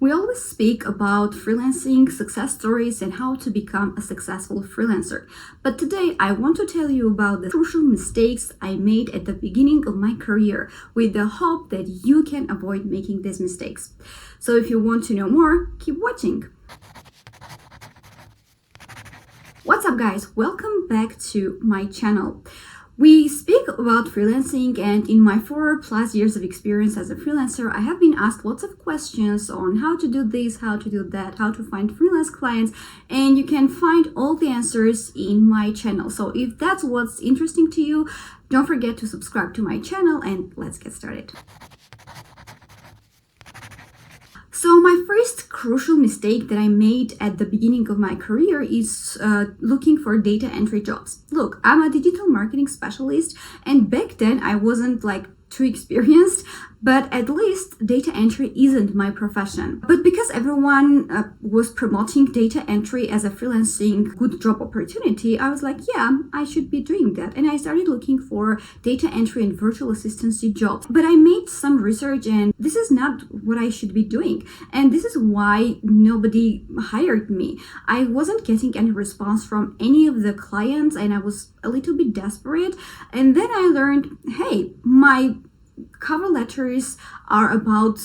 We always speak about freelancing, success stories, and how to become a successful freelancer. But today I want to tell you about the crucial mistakes I made at the beginning of my career with the hope that you can avoid making these mistakes. So if you want to know more, keep watching. What's up guys? Welcome back to my channel. We speak about freelancing, and in my 4+ years of experience as a freelancer, I have been asked lots of questions on how to do this, how to do that, how to find freelance clients, and you can find all the answers in my channel. So if that's what's interesting to you, don't forget to subscribe to my channel and let's get started. So my first crucial mistake that I made at the beginning of my career is looking for data entry jobs. Look, I'm a digital marketing specialist, and back then I wasn't too experienced, but at least data entry isn't my profession. But because everyone was promoting data entry as a freelancing good job opportunity, I was like, yeah, I should be doing that. And I started looking for data entry and virtual assistancy jobs. But I made some research, and this is not what I should be doing. And this is why nobody hired me. I wasn't getting any response from any of the clients, and I was a little bit desperate. And then I learned, hey, my cover letters are about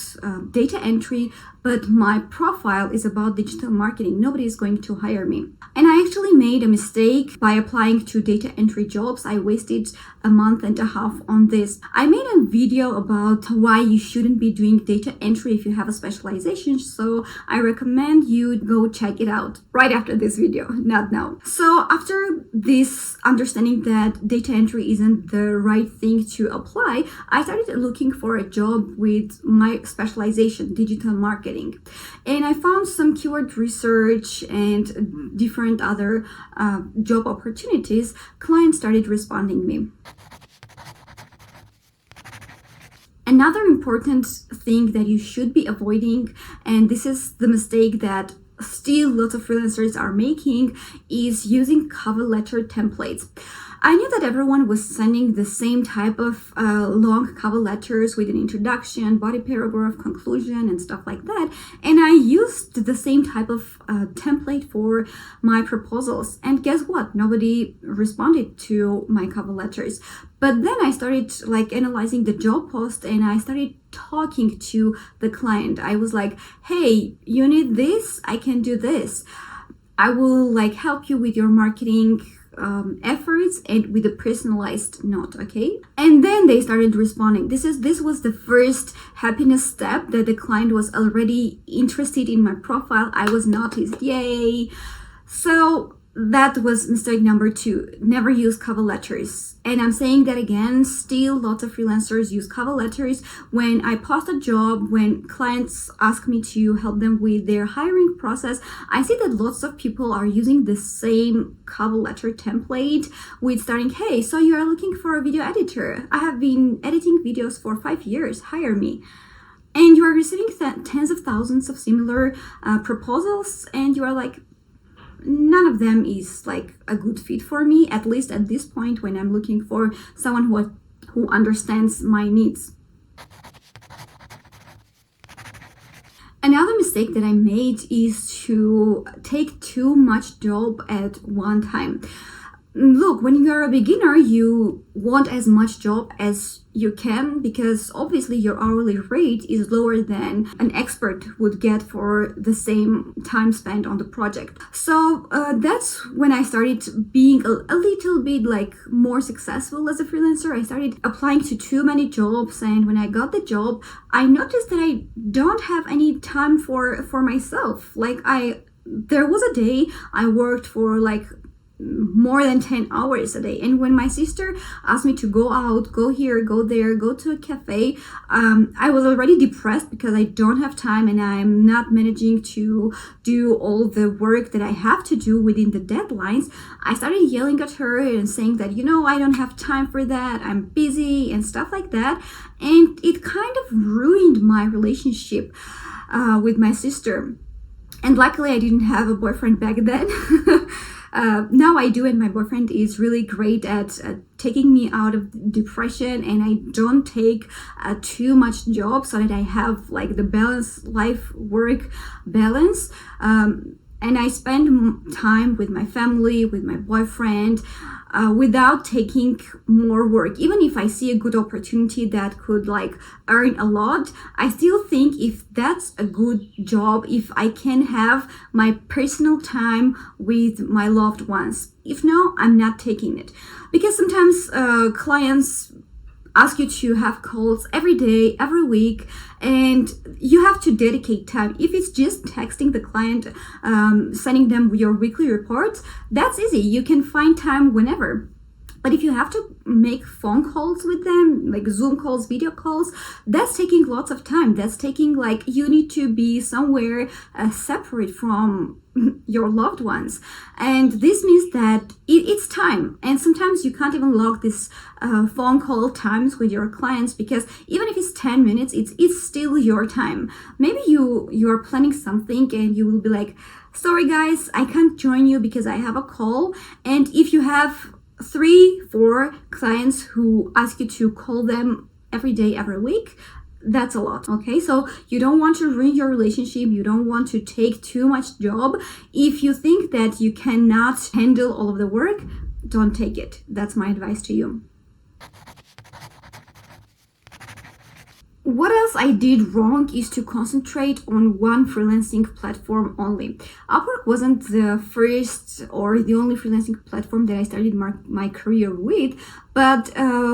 data entry, but my profile is about digital marketing. Nobody is going to hire me. And I actually made a mistake by applying to data entry jobs. I wasted a month and a half on this. I made a video about why you shouldn't be doing data entry if you have a specialization, so I recommend you go check it out right after this video, not now. So after this understanding that data entry isn't the right thing to apply, I started looking for a job with my specialization, digital marketing. And I found some keyword research and different other job opportunities. Clients started responding me. Another important thing that you should be avoiding, and this is the mistake that still lots of freelancers are making, is using cover letter templates. I knew that everyone was sending the same type of long cover letters with an introduction, body paragraph, conclusion, and stuff like that. And I used the same type of template for my proposals. And guess what? Nobody responded to my cover letters. But then I started analyzing the job post, and I started talking to the client. I was like, hey, you need this? I can do this. I will help you with your marketing efforts and with a personalized note, okay? And then they started responding. This was the first happiness step, that the client was already interested in my profile. I was noticed, yay! So that was mistake number 2. Never use cover letters. And I'm saying that again, still lots of freelancers use cover letters. When I post a job, when clients ask me to help them with their hiring process, I see that lots of people are using the same cover letter template with starting, hey, so you are looking for a video editor. I have been editing videos for 5 years, hire me. And you are receiving tens of thousands of similar proposals, and you are like, none of them is a good fit for me, at least at this point when I'm looking for someone who understands my needs. Another mistake that I made is to take too much job at one time. Look, when you are a beginner, you want as much job as you can, because obviously your hourly rate is lower than an expert would get for the same time spent on the project. So that's when I started being a little bit more successful as a freelancer. I started applying to too many jobs, and when I got the job, I noticed that I don't have any time for myself. There was a day I worked for more than 10 hours a day, and when my sister asked me to go out, go here, go there, go to a cafe, I was already depressed because I don't have time and I'm not managing to do all the work that I have to do within the deadlines. I started yelling at her and saying that, I don't have time for that, I'm busy and stuff like that, and it kind of ruined my relationship with my sister. And luckily I didn't have a boyfriend back then. Now I do, and my boyfriend is really great at taking me out of depression, and I don't take too much job so that I have like the balance, life work balance. And I spend time with my family, with my boyfriend, without taking more work. Even if I see a good opportunity that could like earn a lot, I still think if that's a good job, if I can have my personal time with my loved ones. If no, I'm not taking it. Because sometimes clients ask you to have calls every day, every week, and you have to dedicate time. If it's just texting the client, sending them your weekly reports, that's easy. You can find time whenever. But if you have to make phone calls with them, like Zoom calls, video calls, that's taking lots of time. That's taking like, you need to be somewhere separate from your loved ones. And this means that it's time. And sometimes you can't even log this phone call times with your clients, because even if it's 10 minutes, it's still your time. Maybe you are planning something and you will be like, sorry guys, I can't join you because I have a call. And if you have 3-4 clients who ask you to call them every day, every week, that's a lot. Okay, so you don't want to ruin your relationship, you don't want to take too much job. If you think that you cannot handle all of the work, don't take it. That's my advice to you. What else I did wrong is to concentrate on one freelancing platform only. Upwork wasn't the first or the only freelancing platform that I started my career with, but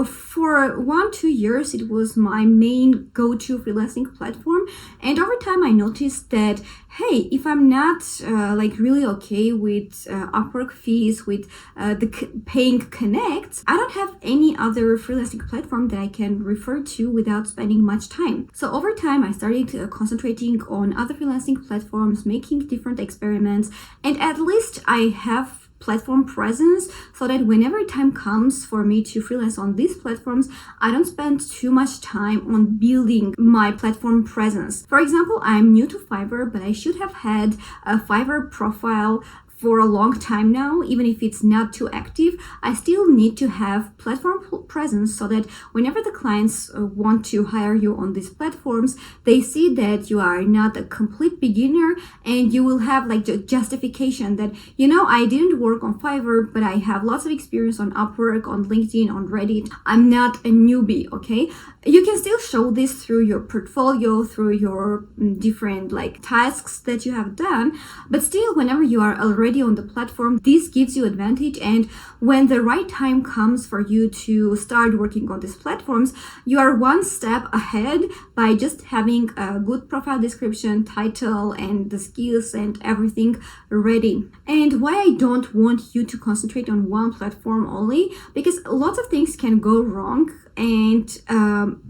for 1-2 years it was my main go-to freelancing platform. And over time I noticed that, hey, if I'm not like really okay with Upwork fees, with the paying connects, I don't have any other freelancing platform that I can refer to without spending much time. So over time I started concentrating on other freelancing platforms, making different experiments, and at least I have platform presence, so that whenever time comes for me to freelance on these platforms, I don't spend too much time on building my platform presence. For example, I'm new to Fiverr, but I should have had a Fiverr profile for a long time now. Even if it's not too active, I still need to have platform presence, so that whenever the clients want to hire you on these platforms, they see that you are not a complete beginner, and you will have like the justification that, you know, I didn't work on Fiverr, but I have lots of experience on Upwork, on LinkedIn, on Reddit. I'm not a newbie. Okay, you can still show this through your portfolio, through your different like tasks that you have done, but still, whenever you are already on the platform, this gives you advantage. And when the right time comes for you to start working on these platforms, you are one step ahead by just having a good profile description, title, and the skills and everything ready. And why I don't want you to concentrate on one platform only, because lots of things can go wrong, and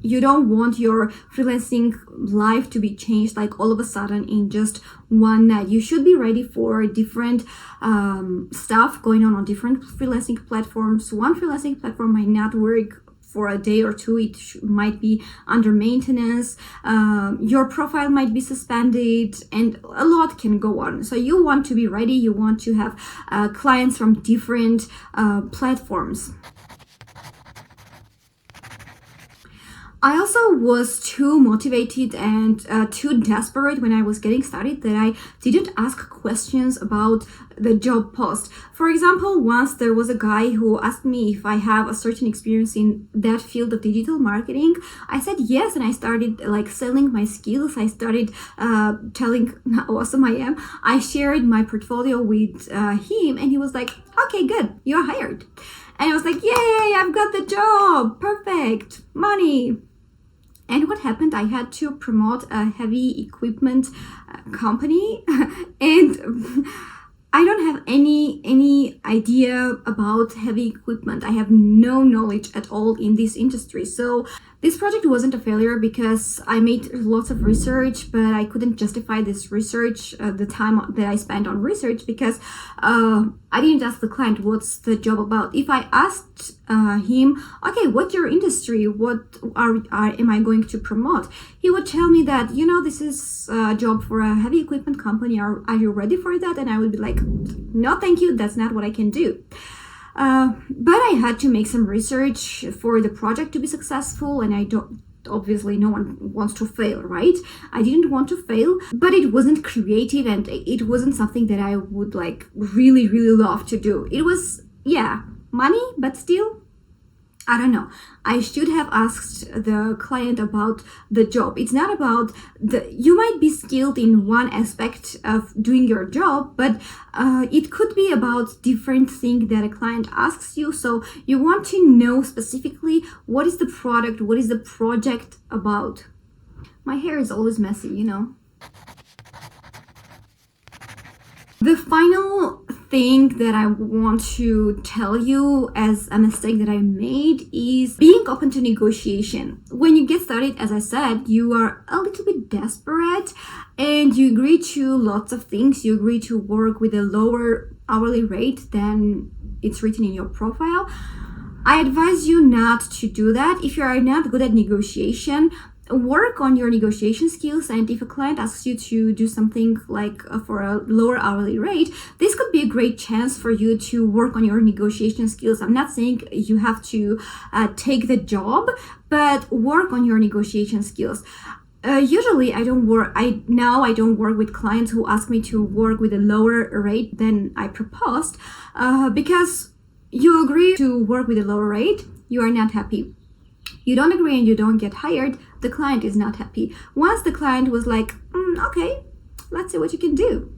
you don't want your freelancing life to be changed like all of a sudden in just one night. You should be ready for different stuff going on different freelancing platforms. One freelancing platform might not work for a day or two. It might be under maintenance, your profile might be suspended, and a lot can go on. So you want to be ready, you want to have clients from different platforms. I also was too motivated and too desperate when I was getting started that I didn't ask questions about the job post. For example, once there was a guy who asked me if I have a certain experience in that field of digital marketing. I said yes, and I started like selling my skills. I started telling how awesome I am. I shared my portfolio with him, and he was like, okay, good, you're hired. And I was like, yay, I've got the job, perfect, money. And what happened? I had to promote a heavy equipment company, and I don't have any idea about heavy equipment. I have no knowledge at all in this industry. So this project wasn't a failure because I made lots of research, but I couldn't justify this research, the time that I spent on research, because I didn't ask the client what's the job about. If I asked him, okay, what's your industry? What am I going to promote? He would tell me that, you know, this is a job for a heavy equipment company. Are you ready for that? And I would be like, no, thank you. That's not what I can do. But I had to make some research for the project to be successful, and I don't, obviously no one wants to fail, right? I didn't want to fail, but it wasn't creative and it wasn't something that I would like really love to do. It was, yeah, money, but still, I don't know. I should have asked the client about the job. It's not about you might be skilled in one aspect of doing your job, but it could be about different things that a client asks you. So you want to know specifically what is the product, what is the project about. My hair is always messy, you know. The final thing that I want to tell you as a mistake that I made is being open to negotiation. When you get started, as I said, you are a little bit desperate and you agree to lots of things. You agree to work with a lower hourly rate than it's written in your profile. I advise you not to do that. If you are not good at negotiation, work on your negotiation skills, and if a client asks you to do something like for a lower hourly rate, this could be a great chance for you to work on your negotiation skills. I'm not saying you have to take the job, but work on your negotiation skills. Usually I don't work with clients who ask me to work with a lower rate than I proposed, because you agree to work with a lower rate, you are not happy. You don't agree and you don't get hired, the client is not happy. Once the client was like, okay, let's see what you can do.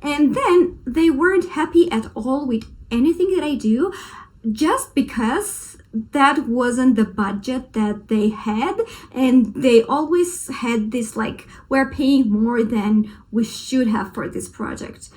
And then they weren't happy at all with anything that I do, just because that wasn't the budget that they had. And they always had this like, we're paying more than we should have for this project.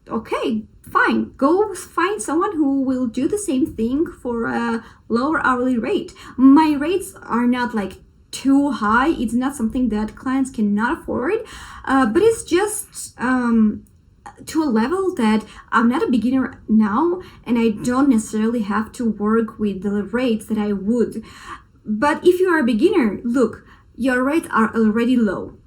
Okay, fine, go find someone who will do the same thing for a lower hourly rate. My rates are not like too high. It's not something that clients cannot afford, but it's just to a level that I'm not a beginner now and I don't necessarily have to work with the rates that I would. But if you are a beginner, look, your rates are already low.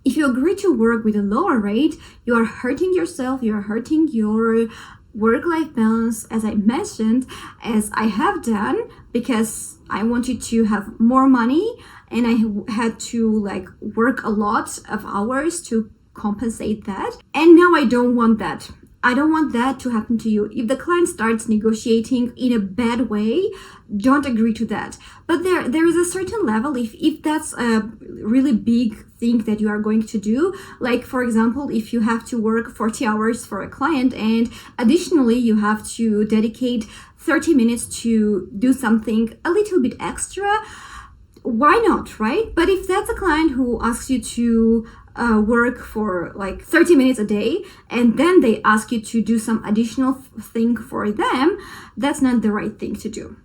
If you agree to work with a lower rate, you are hurting yourself, you are hurting your work-life balance, as I mentioned, as I have done, because I wanted to have more money and I had to like work a lot of hours to compensate that. And now I don't want that. I don't want that to happen to you. If the client starts negotiating in a bad way, don't agree to that. But there is a certain level, if that's a really big thing that you are going to do, like for example, if you have to work 40 hours for a client and additionally you have to dedicate 30 minutes to do something a little bit extra, why not, right? But if that's a client who asks you to work for like 30 minutes a day and then they ask you to do some additional thing for them, that's not the right thing to do.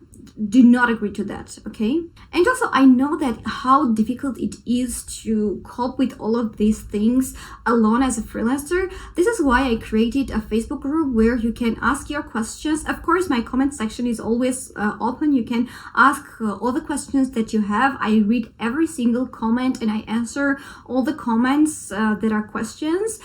Do not agree to that, okay? And also, I know that how difficult it is to cope with all of these things alone as a freelancer. This is why I created a Facebook group where you can ask your questions. Of course, my comment section is always open. You can ask all the questions that you have. I read every single comment and I answer all the comments that are questions.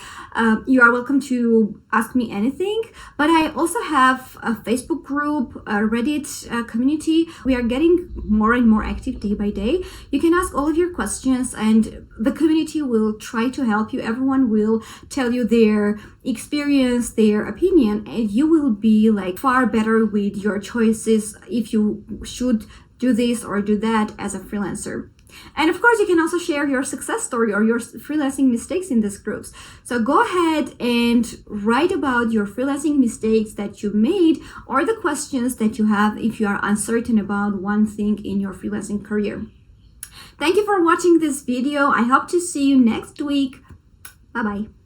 You are welcome to ask me anything. But I also have a Facebook group, a Reddit community. We are getting more and more active day by day. You can ask all of your questions and the community will try to help you. Everyone will tell you their experience, their opinion, and you will be like far better with your choices if you should do this or do that as a freelancer. And of course, you can also share your success story or your freelancing mistakes in these groups. So go ahead and write about your freelancing mistakes that you made or the questions that you have if you are uncertain about one thing in your freelancing career. Thank you for watching this video. I hope to see you next week. Bye-bye.